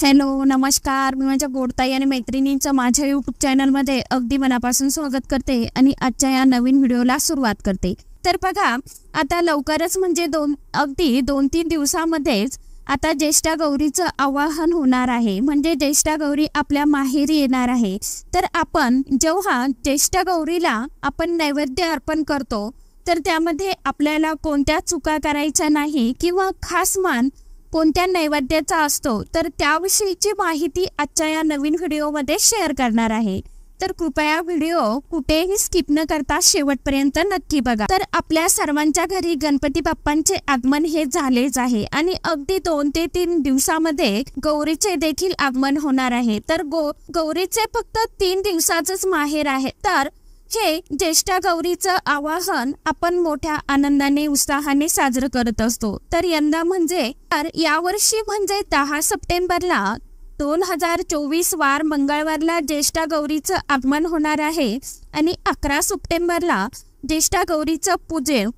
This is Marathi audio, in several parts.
हॅलो, नमस्कार. मी माझ्या गोडताई आणि मैत्रिणींचं माझ्या यूट्यूब चॅनलमध्ये अगदी मनापासून स्वागत करते आणि आजच्या या नवीन व्हिडिओला सुरुवात करते. तर बघा, आता लवकरच म्हणजे अगदी 2-3 दिवसामध्येच आता ज्येष्ठा गौरीचं आवाहन होणार आहे. म्हणजे ज्येष्ठा गौरी आपल्या माहेरी येणार आहे. तर आपण जेव्हा ज्येष्ठा गौरीला आपण नैवेद्य अर्पण करतो तर त्यामध्ये आपल्याला कोणत्या चुका करायच्या नाही किंवा खास मान कोणत्या नैवेद्याचा असतो तर त्याविषयीची माहिती आजच्या या नवीन व्हिडिओमध्ये शेअर करणार आहे. तर कृपया व्हिडिओ कुठेही स्किप न करता शेवटपर्यंत नक्की बघा. तर आपल्या सर्वांच्या घरी गणपती बाप्पांचे आगमन हे झालेच आहे आणि अगदी 2 ते 3 दिवसामध्ये गौरीचे देखील आगमन होणार आहे. तर गौरीचे फक्त 3 दिवसाचंच माहेर आहे. तर हे ज्येष्ठा गौरीचं आवाहन आपण मोठ्या आनंदाने उत्साहाने साजरं करत असतो. तर यंदा म्हणजे यावर्षी म्हणजे 10 सप्टेंबरला 2024 वार मंगळवारला ज्येष्ठा गौरीचं आगमन होणार आहे आणि 11 सप्टेंबरला ज्येष्ठा गौरीचं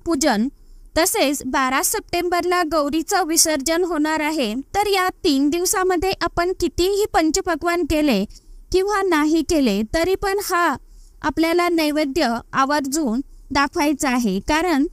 पूजन तसेच 12 सप्टेंबरला गौरीचं विसर्जन होणार आहे. तर या 3 दिवसामध्ये आपण कितीही पंचपक्वान्न केले किंवा नाही केले तरी पण हा आपल्याला नैवेद्य आवर्जून दाखवायचा आहे, कारण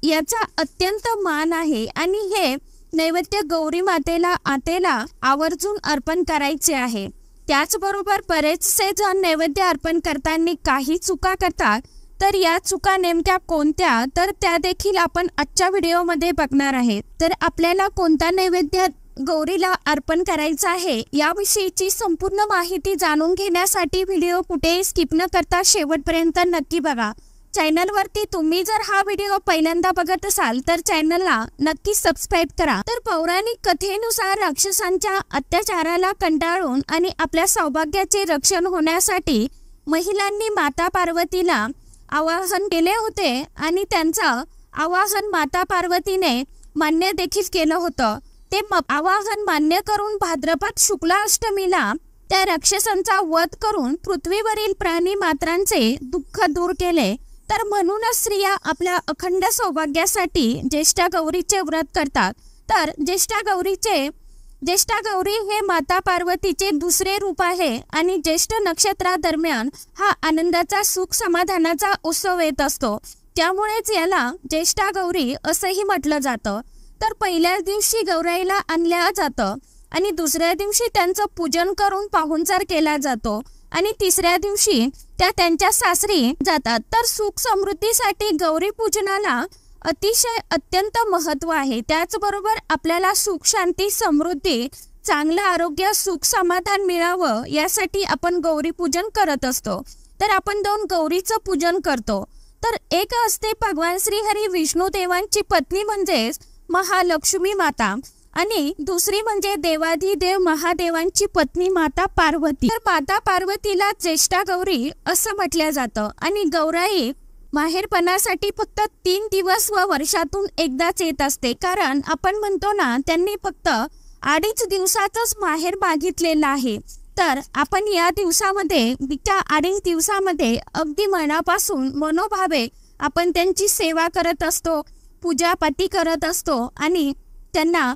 याचा अत्यंत मान आहे आणि हे नैवेद्य गौरी मातेला आवर्जून अर्पण करायचे आहे. त्याचबरोबर बरेचसे जण नैवेद्य अर्पण करताना काही चुका करतात. तर या चुका नेमक्या कोणत्या तर त्या देखील आपण आजच्या व्हिडिओमध्ये बघणार आहे. तर आपल्याला कोणता नैवेद्य गौरीला अर्पण करायचा आहे याविषयीची संपूर्ण माहिती जाणून घेण्यासाठी व्हिडिओ कुठेही स्किप न करता शेवटपर्यंत नक्की बघा. चॅनलवरती तुम्ही जर हा व्हिडिओ पहिल्यांदा बघत असाल तर चॅनलला नक्की सबस्क्राईब करा. तर पौराणिक कथेनुसार राक्षसांच्या अत्याचाराला कंटाळून आणि आपल्या सौभाग्याचे रक्षण होण्यासाठी महिलांनी माता पार्वतीला आवाहन केले होते आणि त्यांचं आवाहन माता पार्वतीने मान्य देखील केलं होतं. ते आवाहन मान्य करून भाद्रपद शुक्ल अष्टमीला त्या राक्षसांचा वध करून पृथ्वीवरील प्राणी मात्रांचे दुःख दूर केले. तर म्हणूनच स्त्रिया आपल्या अखंड सौभाग्यासाठी ज्येष्ठा गौरीचे व्रत करतात. तर ज्येष्ठा गौरी हे माता पार्वतीचे दुसरे रूप आहे आणि ज्येष्ठ नक्षत्रादरम्यान हा आनंदाचा सुख समाधानाचा उत्सव येत असतो. त्यामुळेच याला ज्येष्ठा गौरी असंही म्हटलं जातं. तर पहिल्या दिवशी गौराईला आणल्या जातं आणि दुसऱ्या दिवशी त्यांचं पूजन करून पाहुणचार केला जातो आणि तिसऱ्या दिवशी त्या त्यांच्या सासरी जातात. तर सुख समृद्धीसाठी गौरी पूजनाला अत्यंत महत्त्व आहे. त्याचबरोबर आपल्याला सुख शांती समृद्धी चांगलं आरोग्य सुख समाधान मिळावं यासाठी आपण गौरी पूजन करत असतो. तर आपण 2 गौरीचं पूजन करतो. तर एक असते भगवान श्रीहरी विष्णू देवांची पत्नी म्हणजेच महालक्ष्मी माता आणि दुसरी म्हणजे देवाधिदेव महादेवांची पत्नी माता पार्वती. तर माता पार्वतीला ज्येष्ठा गौरी असं म्हटलं जातं आणि गौराई माहेरपणासाठी फक्त 3 दिवस व वर्षातून एकदाच येत असते, कारण आपण म्हणतो ना त्यांनी फक्त 2.5 दिवसाचंच माहेर मागितलेलं आहे. तर आपण या दिवसामध्ये त्या 2.5 दिवसामध्ये अगदी मनापासून मनोभावे आपण त्यांची सेवा करत असतो, पूजापाठी करत असतो आणि त्यांना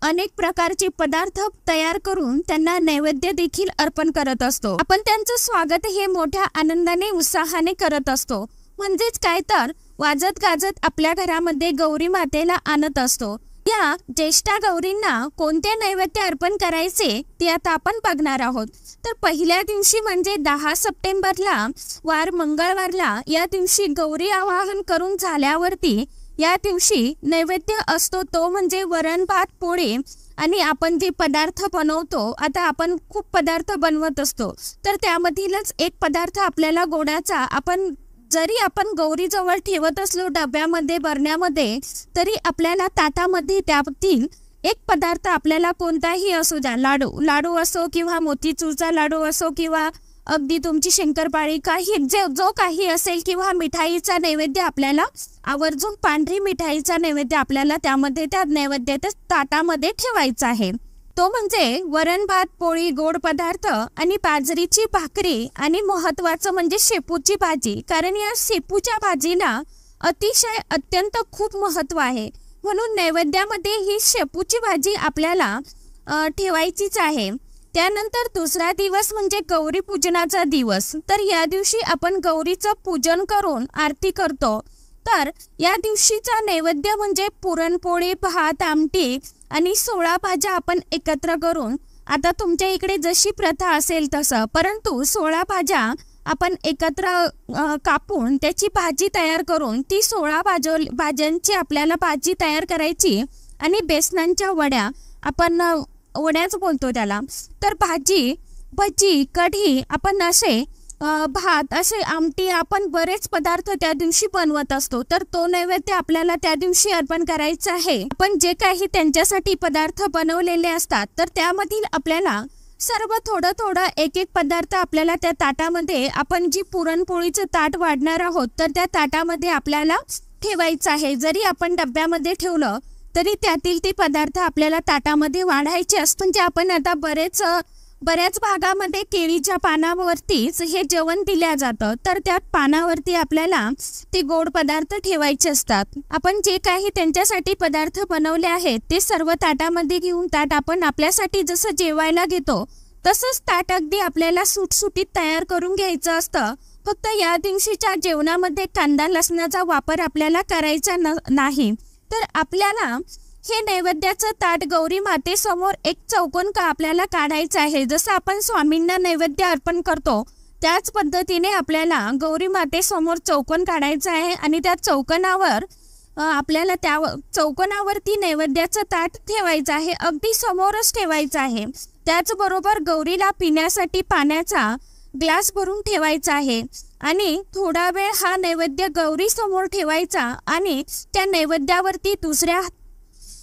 अनेक प्रकारचे पदार्थ तयार करून त्यांना नैवेद्य देखील अर्पण करत असतो. आपण त्यांचं स्वागत हे मोठ्या आनंदाने उत्साहाने करत असतो. म्हणजेच काय तर वाजत गाजत आपल्या घरामध्ये गौरी मातेला आणत असतो. या ज्येष्ठा गौरींना कोणते नैवेद्य अर्पण करायचे ते आता आपण बघणार आहोत. तर पहिल्या दिवशी म्हणजे 10 सप्टेंबरला वार मंगळवारला या दिवशी गौरी आवाहन करून झाल्यावरती या दिवशी नैवेद्य असतो तो म्हणजे वरण भात पोळी आणि आपण जे पदार्थ बनवतो, आता आपण खूप पदार्थ बनवत असतो तर त्यामधीलच एक पदार्थ आपल्याला गोडाचा जरी आपण गौरीजवळ ठेवत असलो डब्यामध्ये बरण्यामध्ये तरी आपल्याला ताटामध्ये त्यातील एक पदार्थ आपल्याला कोणताही असू द्या, लाडू असो किंवा मोतीचूरचा लाडू असो किंवा अगदी तुमची शंकरपाळी जो काही असेल किंवा मिठाईचा नैवेद्य आपल्याला आवर्जून पांढरी मिठाईचा नैवेद्य आपल्याला त्यामध्ये त्या नैवेद्याच्या ताटामध्ये ठेवायचा आहे. तो म्हणजे वरण भात पोळी गोड पदार्थ आणि बाजरीची भाकरी आणि महत्त्वाचं म्हणजे शेपूची भाजी, कारण या शेपूच्या भाजीला अत्यंत खूप महत्त्व आहे. म्हणून नैवेद्यामध्ये ही शेपूची भाजी आपल्याला ठेवायचीच आहे। त्यानंतर दुसरा दिवस म्हणजे गौरी पूजनाचा दिवस। तर या दिवशी आपण गौरीचं पूजन करून आरती करतो। तर या दिवशीचा नैवेद्य म्हणजे पुरणपोळी, भात, आमटी आणि 16 भाज्या आपण एकत्र करून, आता तुमच्या इकडे जशी प्रथा असेल तसं, परंतु 16 भाज्या आपण एकत्र कापून त्याची भाजी तयार करून ती 16 भाज्यांची आपल्याला भाजी तयार करायची आणि बेसनांच्या वड्या, आपण वड्याच बोलतो त्याला, तर भाजी, भजी, कढी, आपण असे भात, असे आमटी, आपण बरेच पदार्थ त्या दिवशी बनवत असतो। तर तो नैवेद्य आपल्याला त्या दिवशी अर्पण करायचा आहे। आपण जे काही त्यांच्यासाठी पदार्थ बनवलेले असतात तर त्यामधील आपल्याला सर्व थोडं थोडं एक एक पदार्थ आपल्याला त्या ताटामध्ये, आपण जी पुरणपोळीचं ताट वाढणार आहोत तर त्या ताटामध्ये आपल्याला ठेवायचं आहे। जरी आपण डब्यामध्ये ठेवलं तरी त्यातील ते पदार्थ आपल्याला ताटामध्ये वाढायचे असतात। म्हणजे आपण आता बऱ्याच भागामध्ये केळीच्या पानावरतीच हे जेवण दिल्या जातं, तर त्या पानावरती आपल्याला ते गोड पदार्थ ठेवायचे असतात। आपण जे काही त्यांच्यासाठी पदार्थ बनवले आहेत ते सर्व ताटामध्ये घेऊन, ताट आपण आपल्यासाठी जसं जेवायला घेतो तसंच ताट अगदी आपल्याला सुटसुटीत तयार करून घ्यायचं असतं। फक्त या दिवशीच्या जेवणामध्ये कांदा लसणाचा वापर आपल्याला करायचा नाही। तर आपल्याला हे नैवेद्याचं ताट गौरी मातेसमोर एक चौकोन आपल्याला काढायचं आहे। जसं आपण स्वामींना नैवेद्य अर्पण करतो त्याच पद्धतीने आपल्याला गौरी मातेसमोर चौकोन काढायचं आहे आणि त्या चौकोनावर आपल्याला त्या चौकोनावरती नैवेद्याचं ताट ठेवायचं आहे, अगदी समोरच ठेवायचं आहे। त्याचबरोबर गौरीला पिण्यासाठी पाण्याचा ग्लास भरून ठेवायचा आहे आणि थोडा वेळ हा नैवेद्य गौरी समोर ठेवायचा आणि त्या नैवेद्यावरती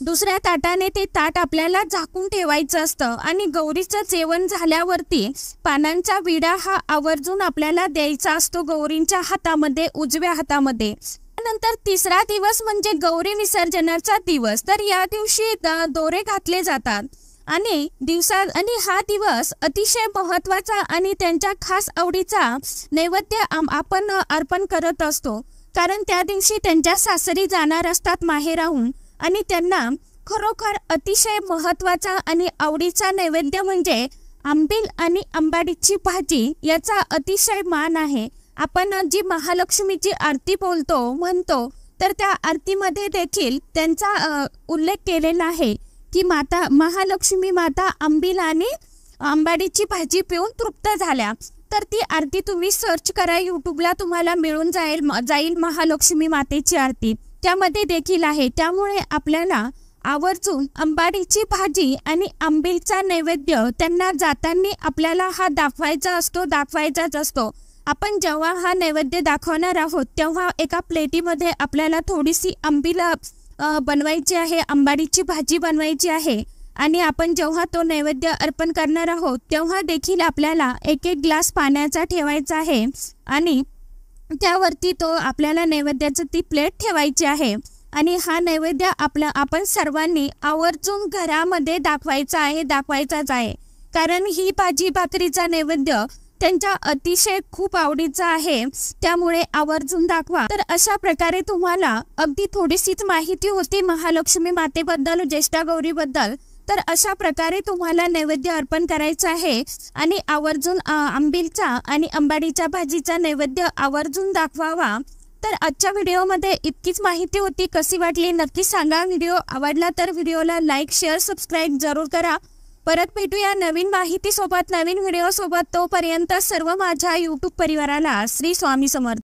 दुसऱ्या ताटाने ते ताट आपल्याला झाकून ठेवायचं असतं आणि गौरीचं जेवण झाल्यावरती पानांचा विडा हा आवर्जून आपल्याला द्यायचा असतो गौरींच्या हातामध्ये, उजव्या हातामध्ये। त्यानंतर तिसरा दिवस म्हणजे गौरी विसर्जनाचा दिवस। तर या दिवशी दोरे घातले जातात आणि हा दिवस अतिशय महत्त्वाचा आणि त्यांच्या खास आवडीचा नैवेद्य आपण अर्पण करत असतो, कारण त्या दिवशी त्यांच्या सासरी जाणार असतात माहेराहून आणि त्यांना खरोखर अतिशय महत्त्वाचा आणि आवडीचा नैवेद्य म्हणजे आंबील आणि आंबाडीची भाजी, याचा अतिशय मान आहे। आपण जी महालक्ष्मीची आरती म्हणतो तर त्या आरतीमध्ये देखील त्यांचा उल्लेख केलेला आहे की महालक्ष्मी माता आंबील आणि आंबाडीची भाजी पिऊन तृप्त झाल्या। तर ती आरती तुम्ही सर्च करा, यूट्यूबला तुम्हाला मिळून जाईल महालक्ष्मी मातेची आरती, त्यामध्ये देखील आहे। त्यामुळे आपल्याला आवर्जून आंबाडीची भाजी आणि आंबीलचा नैवेद्य त्यांना जाताना आपल्याला हा दाखवायचाच असतो। आपण जेव्हा हा नैवेद्य दाखवणार आहोत तेव्हा एका प्लेटीमध्ये आपल्याला थोडीशी आंबील बनवायची आहे, आंबाडीची भाजी बनवायची आहे आणि आपण जेव्हा तो नैवेद्य अर्पण करणार आहोत तेव्हा देखील आपल्याला एक एक ग्लास पाण्याचा ठेवायचा आहे आणि त्यावरती तो आपल्याला नैवेद्याची ती प्लेट ठेवायची आहे आणि हा नैवेद्य आपण सर्वांनी आवर्जून घरामध्ये दाखवायचाच आहे, कारण ही भाजी भाकरीचा नैवेद्य त्यांच्या अतिशय खूप आवडीचा आहे, त्यामुळे आवर्जून दाखवा। तर अशा प्रकारे तुम्हाला अगदी थोडीशीच माहिती होती महालक्ष्मी मातेबद्दल, ज्येष्ठा गौरीबद्दल। तर अशा प्रकारे तुम्हाला नैवेद्य अर्पण करायचं आहे आणि आवर्जून आंबीलचा आणि आंबाडीच्या भाजीचा नैवेद्य आवर्जून दाखवावा। तर आजच्या व्हिडिओमध्ये इतकीच माहिती होती, कशी वाटली नक्की सांगा। व्हिडिओ आवडला तर व्हिडिओला लाईक, शेअर, सबस्क्राईब जरूर करा। परत भेटूया नवीन माहितीसोबत, नवीन व्हिडिओसोबत। तोपर्यंत सर्व माझ्या यूट्यूब परिवाराला श्री स्वामी समर्थ।